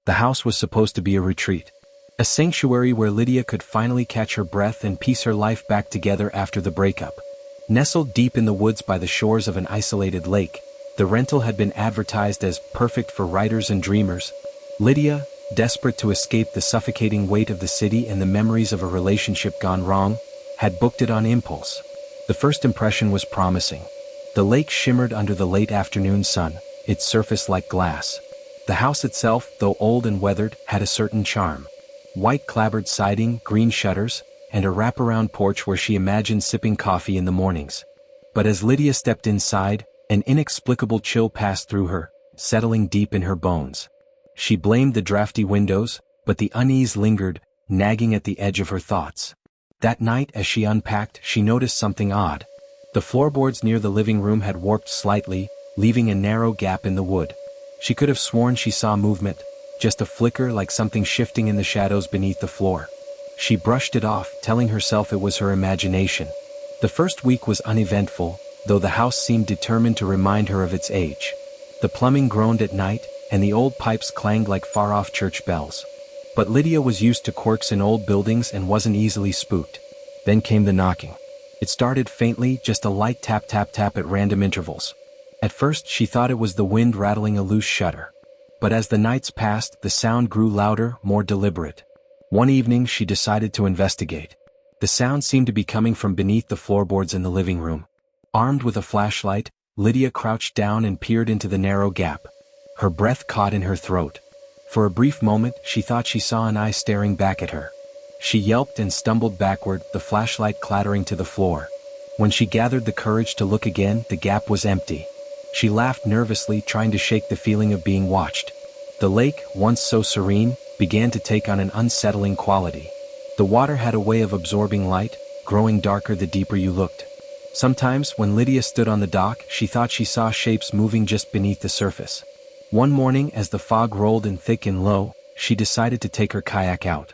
The house was supposed to be a retreat. A sanctuary where Lydia could finally catch her breath and piece her life back together after the breakup. Nestled deep in the woods by the shores of an isolated lake, the rental had been advertised as perfect for writers and dreamers. Lydia, desperate to escape the suffocating weight of the city and the memories of a relationship gone wrong, had booked it on impulse. The first impression was promising. The lake shimmered under the late afternoon sun, its surface like glass. The house itself, though old and weathered, had a certain charm. White clapboard siding, green shutters, and a wraparound porch where she imagined sipping coffee in the mornings. But as Lydia stepped inside, an inexplicable chill passed through her, settling deep in her bones. She blamed the drafty windows, but the unease lingered, nagging at the edge of her thoughts. That night as she unpacked, she noticed something odd. The floorboards near the living room had warped slightly, leaving a narrow gap in the wood. She could have sworn she saw movement, just a flicker like something shifting in the shadows beneath the floor. She brushed it off, telling herself it was her imagination. The first week was uneventful, though the house seemed determined to remind her of its age. The plumbing groaned at night, and the old pipes clanged like far-off church bells. But Lydia was used to quirks in old buildings and wasn't easily spooked. Then came the knocking. It started faintly, just a light tap-tap-tap at random intervals. At first she thought it was the wind rattling a loose shutter. But as the nights passed, the sound grew louder, more deliberate. One evening she decided to investigate. The sound seemed to be coming from beneath the floorboards in the living room. Armed with a flashlight, Lydia crouched down and peered into the narrow gap. Her breath caught in her throat. For a brief moment, she thought she saw an eye staring back at her. She yelped and stumbled backward, the flashlight clattering to the floor. When she gathered the courage to look again, the gap was empty. She laughed nervously, trying to shake the feeling of being watched. The lake, once so serene, began to take on an unsettling quality. The water had a way of absorbing light, growing darker the deeper you looked. Sometimes, when Lydia stood on the dock, she thought she saw shapes moving just beneath the surface. One morning, as the fog rolled in thick and low, she decided to take her kayak out.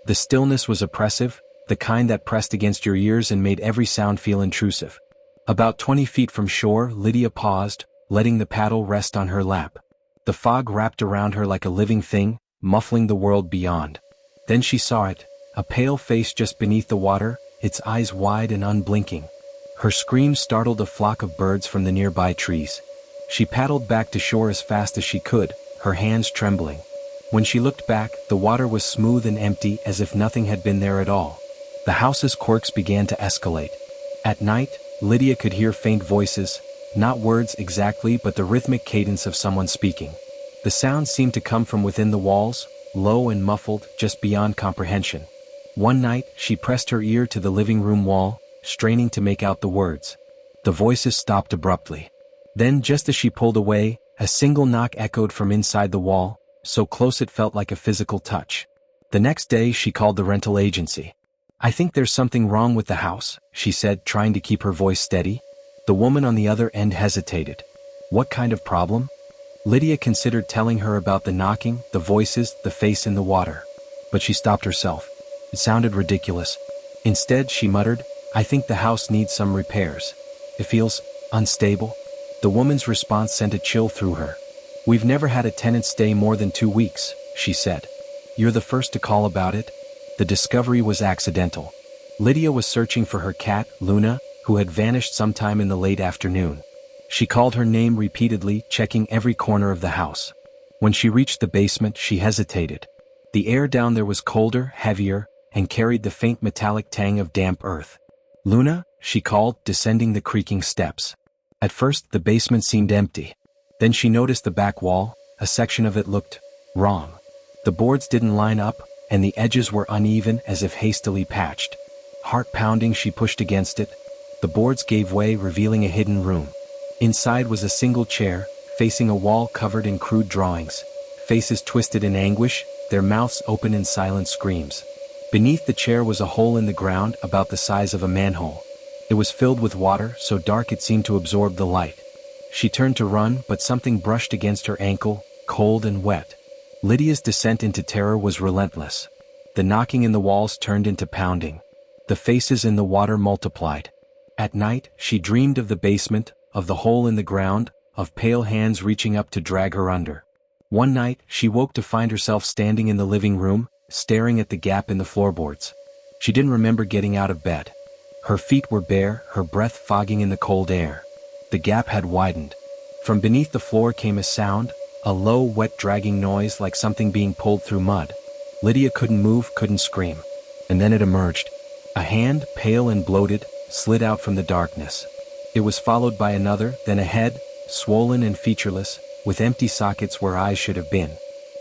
The stillness was oppressive, the kind that pressed against your ears and made every sound feel intrusive. About 20 feet from shore, Lydia paused, letting the paddle rest on her lap. The fog wrapped around her like a living thing, muffling the world beyond. Then she saw it, a pale face just beneath the water, its eyes wide and unblinking. Her scream startled a flock of birds from the nearby trees. She paddled back to shore as fast as she could, her hands trembling. When she looked back, the water was smooth and empty, as if nothing had been there at all. The house's quirks began to escalate. At night, Lydia could hear faint voices, not words exactly but the rhythmic cadence of someone speaking. The sound seemed to come from within the walls, low and muffled, just beyond comprehension. One night, she pressed her ear to the living room wall, straining to make out the words. The voices stopped abruptly. Then, just as she pulled away, a single knock echoed from inside the wall, so close it felt like a physical touch. The next day, she called the rental agency. "I think there's something wrong with the house," she said, trying to keep her voice steady. The woman on the other end hesitated. "What kind of problem?" Lydia considered telling her about the knocking, the voices, the face in the water. But she stopped herself. It sounded ridiculous. Instead, she muttered, "I think the house needs some repairs. It feels unstable." The woman's response sent a chill through her. "We've never had a tenant stay more than 2 weeks," she said. "You're the first to call about it." The discovery was accidental. Lydia was searching for her cat, Luna, who had vanished sometime in the late afternoon. She called her name repeatedly, checking every corner of the house. When she reached the basement, she hesitated. The air down there was colder, heavier, and carried the faint metallic tang of damp earth. "Luna?" she called, descending the creaking steps. At first, the basement seemed empty. Then she noticed the back wall. A section of it looked wrong. The boards didn't line up, and the edges were uneven, as if hastily patched. Heart pounding, she pushed against it. The boards gave way, revealing a hidden room. Inside was a single chair, facing a wall covered in crude drawings. Faces twisted in anguish, their mouths open in silent screams. Beneath the chair was a hole in the ground about the size of a manhole. It was filled with water, so dark it seemed to absorb the light. She turned to run, but something brushed against her ankle, cold and wet. Lydia's descent into terror was relentless. The knocking in the walls turned into pounding. The faces in the water multiplied. At night, she dreamed of the basement, of the hole in the ground, of pale hands reaching up to drag her under. One night, she woke to find herself standing in the living room, staring at the gap in the floorboards. She didn't remember getting out of bed. Her feet were bare, her breath fogging in the cold air. The gap had widened. From beneath the floor came a sound, a low, wet dragging noise like something being pulled through mud. Lydia couldn't move, couldn't scream. And then it emerged. A hand, pale and bloated, slid out from the darkness. It was followed by another, then a head, swollen and featureless, with empty sockets where eyes should have been.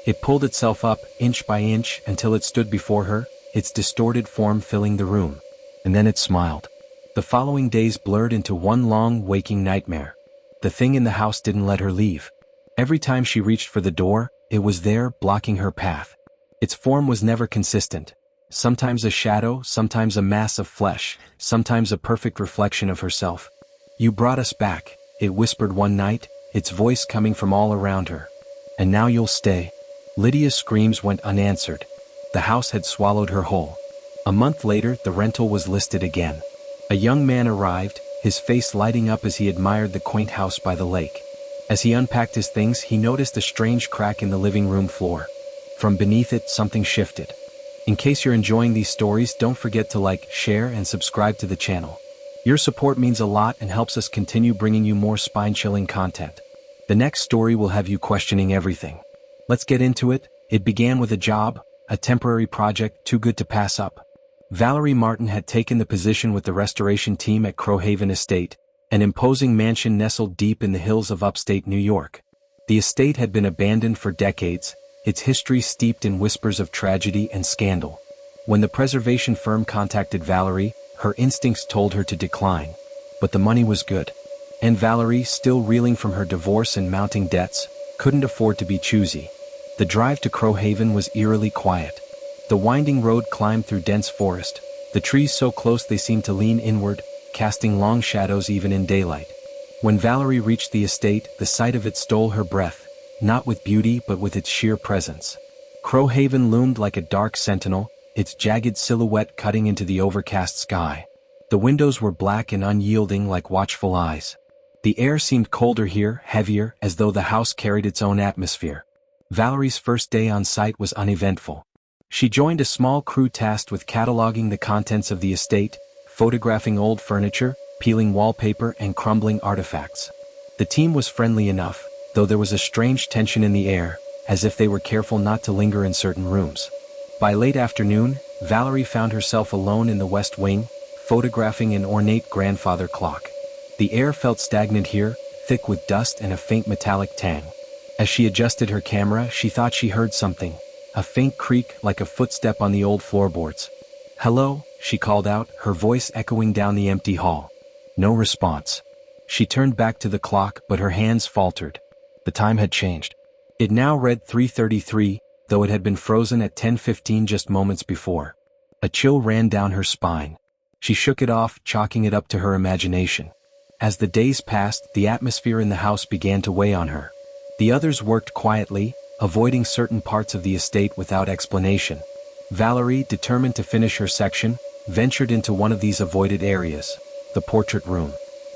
It pulled itself up, inch by inch, until it stood before her, its distorted form filling the room. And then it smiled. The following days blurred into one long, waking nightmare. The thing in the house didn't let her leave. Every time she reached for the door, it was there, blocking her path. Its form was never consistent. Sometimes a shadow, sometimes a mass of flesh, sometimes a perfect reflection of herself. "You brought us back," it whispered one night, its voice coming from all around her. "And now you'll stay." Lydia's screams went unanswered. The house had swallowed her whole. A month later, the rental was listed again. A young man arrived, his face lighting up as he admired the quaint house by the lake. As he unpacked his things, he noticed a strange crack in the living room floor. From beneath it, something shifted. In case you're enjoying these stories, don't forget to like, share, and subscribe to the channel. Your support means a lot and helps us continue bringing you more spine-chilling content. The next story will have you questioning everything. Let's get into it. It began with a job, a temporary project too good to pass up. Valerie Martin had taken the position with the restoration team at Crowhaven Estate, an imposing mansion nestled deep in the hills of upstate New York. The estate had been abandoned for decades, its history steeped in whispers of tragedy and scandal. When the preservation firm contacted Valerie, her instincts told her to decline. But the money was good. And Valerie, still reeling from her divorce and mounting debts, couldn't afford to be choosy. The drive to Crowhaven was eerily quiet. The winding road climbed through dense forest, the trees so close they seemed to lean inward, casting long shadows even in daylight. When Valerie reached the estate, the sight of it stole her breath, not with beauty but with its sheer presence. Crowhaven loomed like a dark sentinel, its jagged silhouette cutting into the overcast sky. The windows were black and unyielding like watchful eyes. The air seemed colder here, heavier, as though the house carried its own atmosphere. Valerie's first day on site was uneventful. She joined a small crew tasked with cataloging the contents of the estate, photographing old furniture, peeling wallpaper, and crumbling artifacts. The team was friendly enough, though there was a strange tension in the air, as if they were careful not to linger in certain rooms. By late afternoon, Valerie found herself alone in the West Wing, photographing an ornate grandfather clock. The air felt stagnant here, thick with dust and a faint metallic tang. As she adjusted her camera, she thought she heard something, a faint creak like a footstep on the old floorboards. "Hello," she called out, her voice echoing down the empty hall. No response. She turned back to the clock, but her hands faltered. The time had changed. It now read 3:33, though it had been frozen at 10:15 just moments before. A chill ran down her spine. She shook it off, chalking it up to her imagination. As the days passed, the atmosphere in the house began to weigh on her. The others worked quietly, avoiding certain parts of the estate without explanation. Valerie, determined to finish her section, ventured into one of these avoided areas, the portrait room.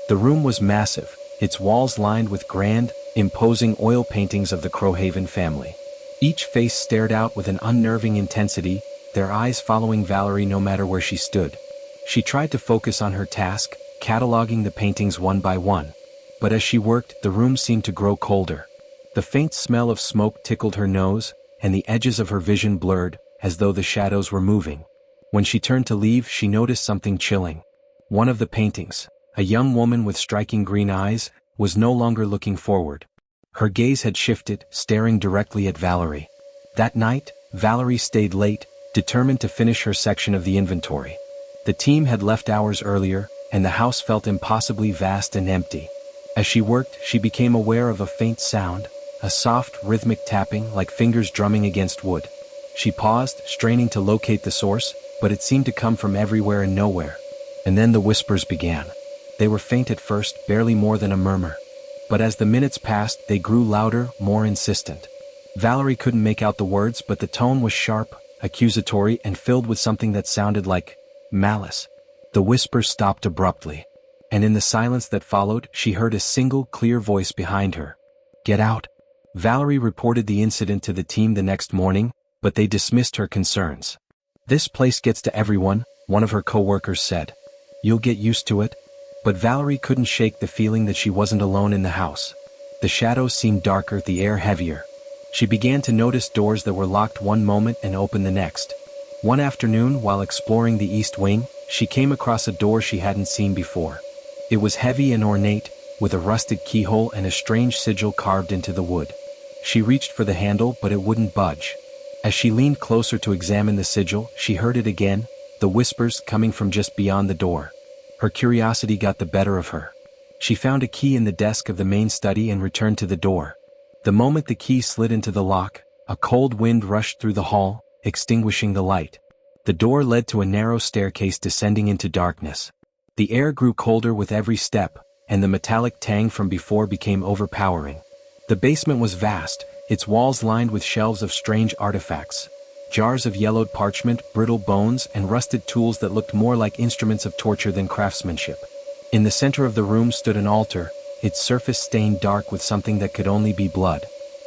The room was massive, its walls lined with grand, imposing oil paintings of the Crowhaven family. Each face stared out with an unnerving intensity, their eyes following Valerie no matter where she stood. She tried to focus on her task, cataloging the paintings one by one. But as she worked, the room seemed to grow colder. The faint smell of smoke tickled her nose, and the edges of her vision blurred, as though the shadows were moving. When she turned to leave, she noticed something chilling. One of the paintings, a young woman with striking green eyes, was no longer looking forward. Her gaze had shifted, staring directly at Valerie. That night, Valerie stayed late, determined to finish her section of the inventory. The team had left hours earlier, and the house felt impossibly vast and empty. As she worked, she became aware of a faint sound, a soft, rhythmic tapping like fingers drumming against wood. She paused, straining to locate the source, but it seemed to come from everywhere and nowhere. And then the whispers began. They were faint at first, barely more than a murmur. But as the minutes passed, they grew louder, more insistent. Valerie couldn't make out the words, but the tone was sharp, accusatory, and filled with something that sounded like malice. The whispers stopped abruptly. And in the silence that followed, she heard a single, clear voice behind her. "Get out." Valerie reported the incident to the team the next morning, but they dismissed her concerns. "This place gets to everyone," one of her co-workers said. "You'll get used to it." But Valerie couldn't shake the feeling that she wasn't alone in the house. The shadows seemed darker, the air heavier. She began to notice doors that were locked one moment and open the next. One afternoon, while exploring the east wing, she came across a door she hadn't seen before. It was heavy and ornate, with a rusted keyhole and a strange sigil carved into the wood. She reached for the handle, but it wouldn't budge. As she leaned closer to examine the sigil, she heard it again, the whispers coming from just beyond the door. Her curiosity got the better of her. She found a key in the desk of the main study and returned to the door. The moment the key slid into the lock, a cold wind rushed through the hall, extinguishing the light. The door led to a narrow staircase descending into darkness. The air grew colder with every step, and the metallic tang from before became overpowering. The basement was vast, its walls lined with shelves of strange artifacts. Jars of yellowed parchment, brittle bones, and rusted tools that looked more like instruments of torture than craftsmanship. In the center of the room stood an altar, its surface stained dark with something that could only be blood.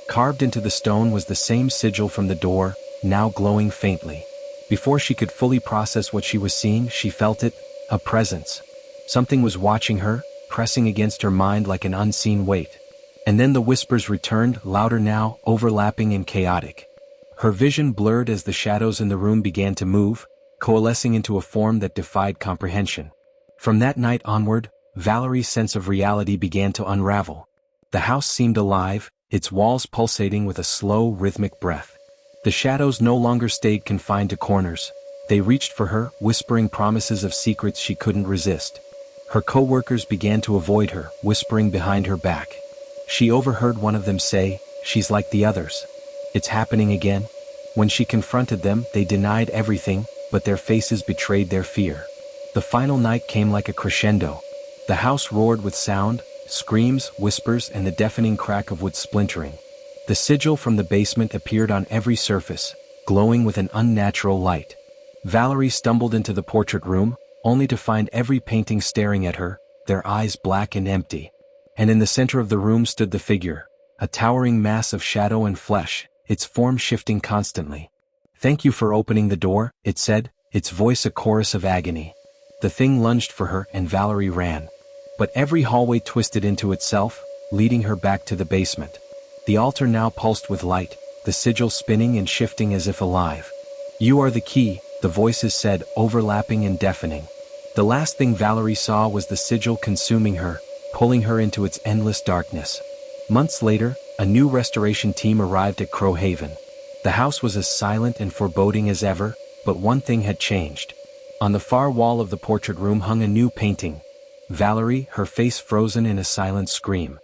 Carved into the stone was the same sigil from the door, now glowing faintly. Before she could fully process what she was seeing, she felt it, a presence. Something was watching her, pressing against her mind like an unseen weight. And then the whispers returned, louder now, overlapping and chaotic. Her vision blurred as the shadows in the room began to move, coalescing into a form that defied comprehension. From that night onward, Valerie's sense of reality began to unravel. The house seemed alive, its walls pulsating with a slow, rhythmic breath. The shadows no longer stayed confined to corners. They reached for her, whispering promises of secrets she couldn't resist. Her co-workers began to avoid her, whispering behind her back. She overheard one of them say, "She's like the others. It's happening again." When she confronted them, they denied everything, but their faces betrayed their fear. The final night came like a crescendo. The house roared with sound, screams, whispers, and the deafening crack of wood splintering. The sigil from the basement appeared on every surface, glowing with an unnatural light. Valerie stumbled into the portrait room, only to find every painting staring at her, their eyes black and empty. And in the center of the room stood the figure, a towering mass of shadow and flesh, its form shifting constantly. "Thank you for opening the door," it said, its voice a chorus of agony. The thing lunged for her and Valerie ran. But every hallway twisted into itself, leading her back to the basement. The altar now pulsed with light, the sigil spinning and shifting as if alive. "You are the key," the voices said, overlapping and deafening. The last thing Valerie saw was the sigil consuming her, pulling her into its endless darkness. Months later, a new restoration team arrived at Crow Haven. The house was as silent and foreboding as ever, but one thing had changed. On the far wall of the portrait room hung a new painting. Valerie, her face frozen in a silent scream.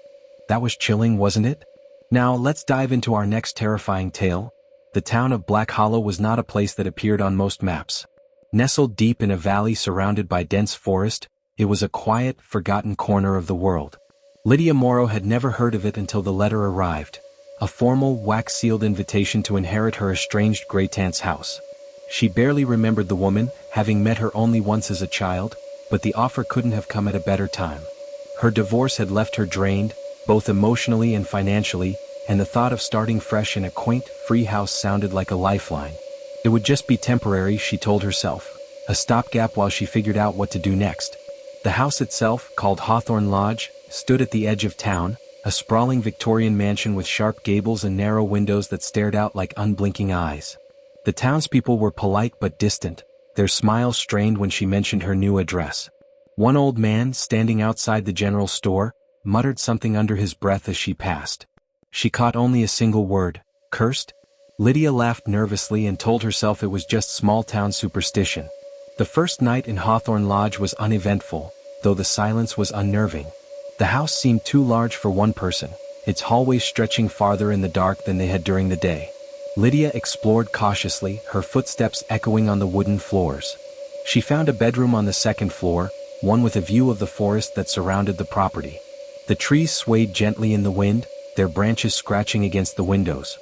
That was chilling, wasn't it? Now let's dive into our next terrifying tale. The town of Black Hollow was not a place that appeared on most maps. Nestled deep in a valley surrounded by dense forest, it was a quiet, forgotten corner of the world. Lydia Morrow had never heard of it until the letter arrived. A formal, wax-sealed invitation to inherit her estranged great-aunt's house. She barely remembered the woman, having met her only once as a child, but the offer couldn't have come at a better time. Her divorce had left her drained, both emotionally and financially, and the thought of starting fresh in a quaint, free house sounded like a lifeline. It would just be temporary, she told herself, a stopgap while she figured out what to do next. The house itself, called Hawthorne Lodge, stood at the edge of town, a sprawling Victorian mansion with sharp gables and narrow windows that stared out like unblinking eyes. The townspeople were polite but distant, their smiles strained when she mentioned her new address. One old man, standing outside the general store, muttered something under his breath as she passed. She caught only a single word, "Cursed?" Lydia laughed nervously and told herself it was just small-town superstition. The first night in Hawthorne Lodge was uneventful, though the silence was unnerving. The house seemed too large for one person, its hallways stretching farther in the dark than they had during the day. Lydia explored cautiously, her footsteps echoing on the wooden floors. She found a bedroom on the second floor, one with a view of the forest that surrounded the property. The trees swayed gently in the wind, their branches scratching against the windows.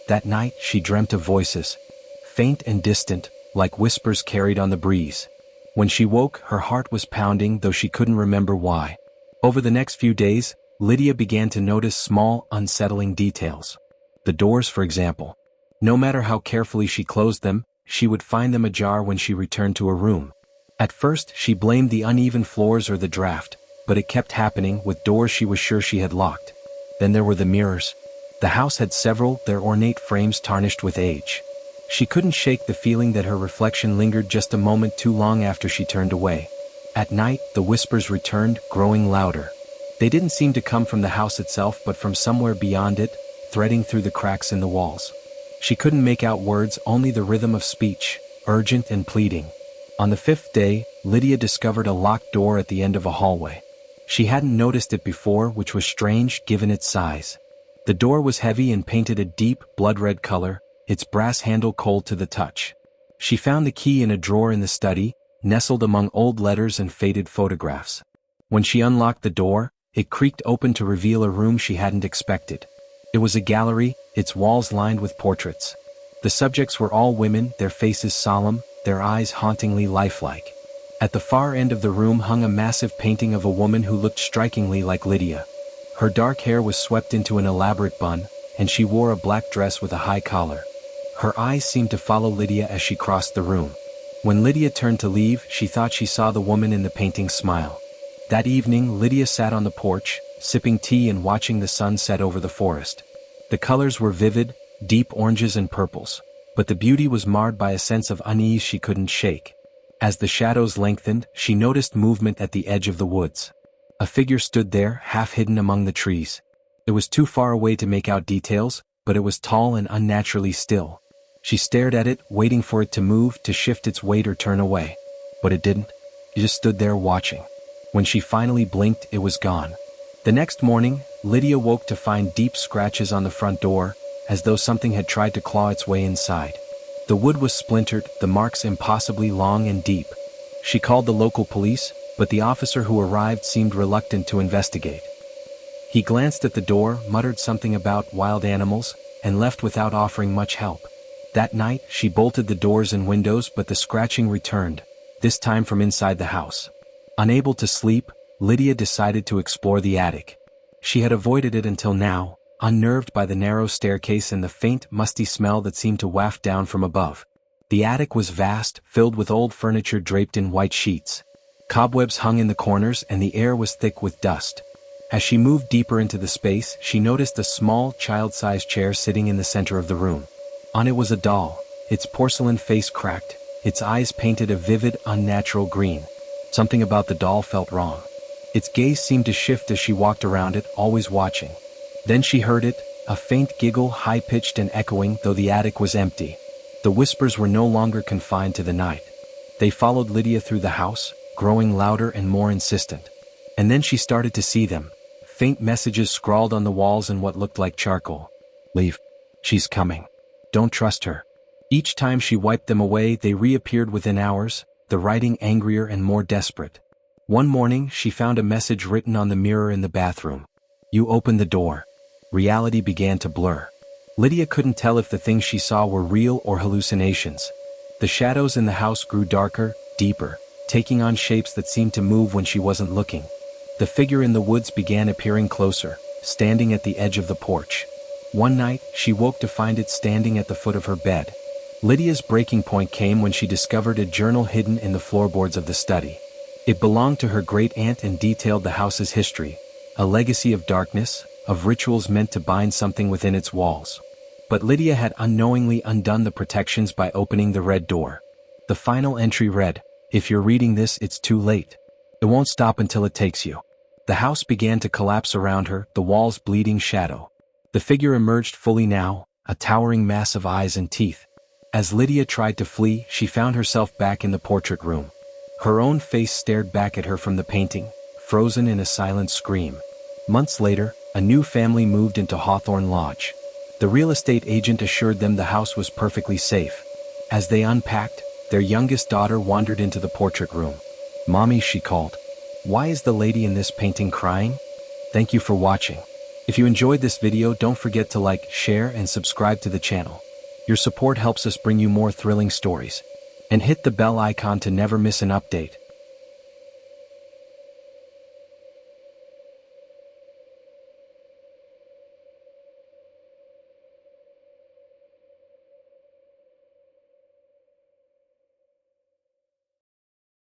That night she dreamt of voices, faint and distant, like whispers carried on the breeze. When she woke, her heart was pounding, though she couldn't remember why. Over the next few days, Lydia began to notice small, unsettling details. The doors, for example. No matter how carefully she closed them, she would find them ajar when she returned to her room. At first, she blamed the uneven floors or the draft, but it kept happening with doors she was sure she had locked. Then there were the mirrors. The house had several, their ornate frames tarnished with age. She couldn't shake the feeling that her reflection lingered just a moment too long after she turned away. At night, the whispers returned, growing louder. They didn't seem to come from the house itself but from somewhere beyond it, threading through the cracks in the walls. She couldn't make out words, only the rhythm of speech, urgent and pleading. On the 5th day, Lydia discovered a locked door at the end of a hallway. She hadn't noticed it before, which was strange given its size. The door was heavy and painted a deep, blood-red color, its brass handle cold to the touch. She found the key in a drawer in the study, nestled among old letters and faded photographs. When she unlocked the door, it creaked open to reveal a room she hadn't expected. It was a gallery, its walls lined with portraits. The subjects were all women, their faces solemn, their eyes hauntingly lifelike. At the far end of the room hung a massive painting of a woman who looked strikingly like Lydia. Her dark hair was swept into an elaborate bun, and she wore a black dress with a high collar. Her eyes seemed to follow Lydia as she crossed the room. When Lydia turned to leave, she thought she saw the woman in the painting smile. That evening, Lydia sat on the porch, sipping tea and watching the sun set over the forest. The colors were vivid, deep oranges and purples, but the beauty was marred by a sense of unease she couldn't shake. As the shadows lengthened, she noticed movement at the edge of the woods. A figure stood there, half hidden among the trees. It was too far away to make out details, but it was tall and unnaturally still. She stared at it, waiting for it to move, to shift its weight or turn away. But it didn't. It just stood there watching. When she finally blinked, it was gone. The next morning, Lydia woke to find deep scratches on the front door, as though something had tried to claw its way inside. The wood was splintered, the marks impossibly long and deep. She called the local police, but the officer who arrived seemed reluctant to investigate. He glanced at the door, muttered something about wild animals, and left without offering much help. That night, she bolted the doors and windows, but the scratching returned, this time from inside the house. Unable to sleep, Lydia decided to explore the attic. She had avoided it until now, unnerved by the narrow staircase and the faint, musty smell that seemed to waft down from above. The attic was vast, filled with old furniture draped in white sheets. Cobwebs hung in the corners and the air was thick with dust. As she moved deeper into the space, she noticed a small, child-sized chair sitting in the center of the room. On it was a doll, its porcelain face cracked, its eyes painted a vivid, unnatural green. Something about the doll felt wrong. Its gaze seemed to shift as she walked around it, always watching. Then she heard it, a faint giggle, high-pitched and echoing, though the attic was empty. The whispers were no longer confined to the night. They followed Lydia through the house, growing louder and more insistent. And then she started to see them. Faint messages scrawled on the walls in what looked like charcoal. "Leave. She's coming. Don't trust her." Each time she wiped them away, they reappeared within hours, the writing angrier and more desperate. One morning, she found a message written on the mirror in the bathroom. "You opened the door." Reality began to blur. Lydia couldn't tell if the things she saw were real or hallucinations. The shadows in the house grew darker, deeper, taking on shapes that seemed to move when she wasn't looking. The figure in the woods began appearing closer, standing at the edge of the porch. One night, she woke to find it standing at the foot of her bed. Lydia's breaking point came when she discovered a journal hidden in the floorboards of the study. It belonged to her great-aunt and detailed the house's history, a legacy of darkness, of rituals meant to bind something within its walls. But Lydia had unknowingly undone the protections by opening the red door. The final entry read, "If you're reading this, it's too late. It won't stop until it takes you." The house began to collapse around her, the walls bleeding shadow. The figure emerged fully now, a towering mass of eyes and teeth. As Lydia tried to flee, she found herself back in the portrait room. Her own face stared back at her from the painting, frozen in a silent scream. Months later, a new family moved into Hawthorne Lodge. The real estate agent assured them the house was perfectly safe. As they unpacked, their youngest daughter wandered into the portrait room. "Mommy," she called. "Why is the lady in this painting crying?" Thank you for watching. If you enjoyed this video, don't forget to like, share, and subscribe to the channel. Your support helps us bring you more thrilling stories. And hit the bell icon to never miss an update.